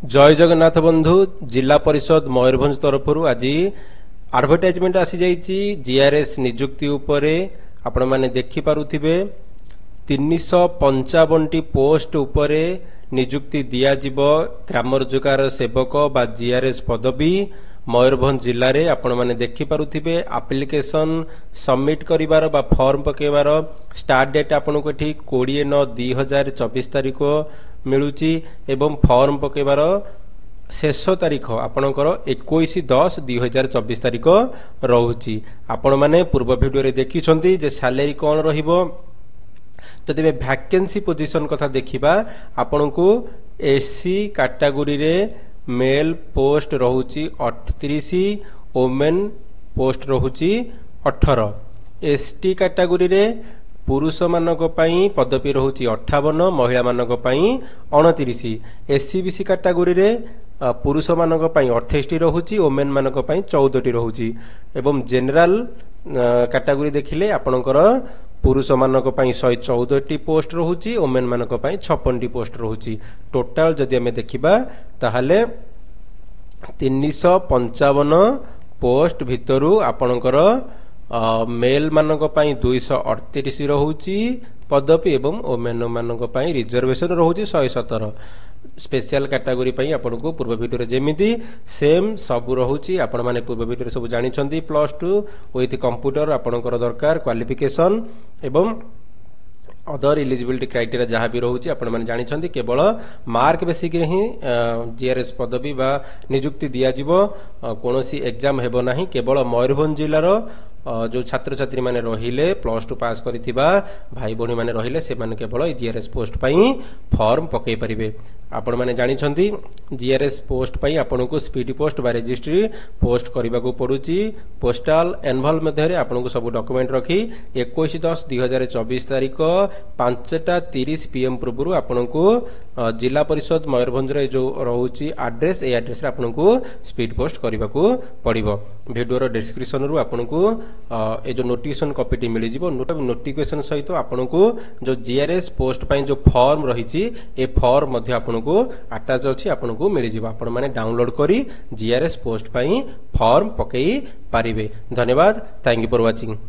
जय जगन्नाथ बंधु जिला परिषद मयूरभंज तरफ आज एडवर्टाइजमेंट आसी जाइए जीआरएस नियुक्ति उपरे आपण माने देखि पारुथिबे 355 टी पोस्ट उपरे नियुक्ति दिया जिवो ग्राम रोजगार सेवक बा जीआरएस पदवी मयूरभंज जिले में आपण माने देखि पारुथिबे। एप्लिकेशन सबमिट करिवार बा फॉर्म पकेवार स्टार्ट डेट आपन को ठीक 20/9/2024 तारिख मिलुची एवं फॉर्म पकेवार शेष तारीख आपणकर 21/10/2024 तारिख रहुची। आपण माने पूर्व वीडियो रे देखिछंती जे सैलरी कोन रहिबो। तो तेरे वैकेंसी पोजीशन कथा देखिबा आपण को एससी कैटेगरी रे मेल पोस्ट रहुची 38, वोमेन पोस्ट रहुची 18। एसटी कैटेगरी रे पुरुष मानक पई पदवी रहुची 58, महिला मानक पई 29। एससीबीसी कैटेगरी रे पुरुष मानक पई 28 टी रहुची, वोमेन मानक पई 14 टी रहुची। एवं जनरल कैटेगरी देखिले आपणकर पुरुष मानक पई 114 टी पोस्ट रहुची, वोमेन मानक पई 56 टी पोस्ट रहुची। टोटल जदि हमें देखिबा ताहले 355 पोस्ट भितरु आपणकर मेल मानक पई 238 रहुची पदवी एवं वोमेन मानक पई रिजर्वेशन रहुची 117। स्पेशल कैटेगरी पई आपन को पूर्व वीडियो रे जेमिति सेम सब रहुची। आपण माने पूर्व वीडियो रे सब जानि छंती +2 विथ कंप्यूटर आपनकर दरकार क्वालिफिकेशन एवं अदर इलिजिबिलिटी क्राइटेरिया जहाँ भी रोचे आपण मैंने जानी केवल मार्क बेसिक ही जीआरएस पदवी बा नियुक्ति दिया जिवो। कौन सी एग्जाम हेबो नाही। केवल मयूरभंज जिलार जो छात्र छात्री माने रहिले +2 पास करिथिबा भाई बहनी माने रहिले से माने केवल जीआरएस पोस्ट पई फॉर्म पकई परिबे। आपण माने जानि छंती जीआरएस पोस्ट पई आपण को स्पीड पोस्ट बा रजिस्ट्री पोस्ट करबा को पड़ुची। पोस्टल एनवल मध्य रे आपण को सब डॉक्यूमेंट रखी 21/10/2024 तारिख 5:30 PM पूर्व आपन को जिला परिषद मयूरभंज रे जो रहउची एड्रेस ए एड्रेस रे आपन को स्पीड पोस्ट करबा को पड़िबो। वीडियो रो डिस्क्रिप्शन रु आपन को ए जो नोटिफिकेशन कॉपी मिल जिवो। नोटिफिकेशन सहित आपन को जो जीआरएस पोस्ट पई जो फॉर्म रहिची ए फॉर्म मध्ये आपन को अटैच अछि आपन को मिल जिवो। आपन माने डाउनलोड करी जीआरएस पोस्ट पई फॉर्म पकई पारिबे। धन्यवाद। Thank you for watching.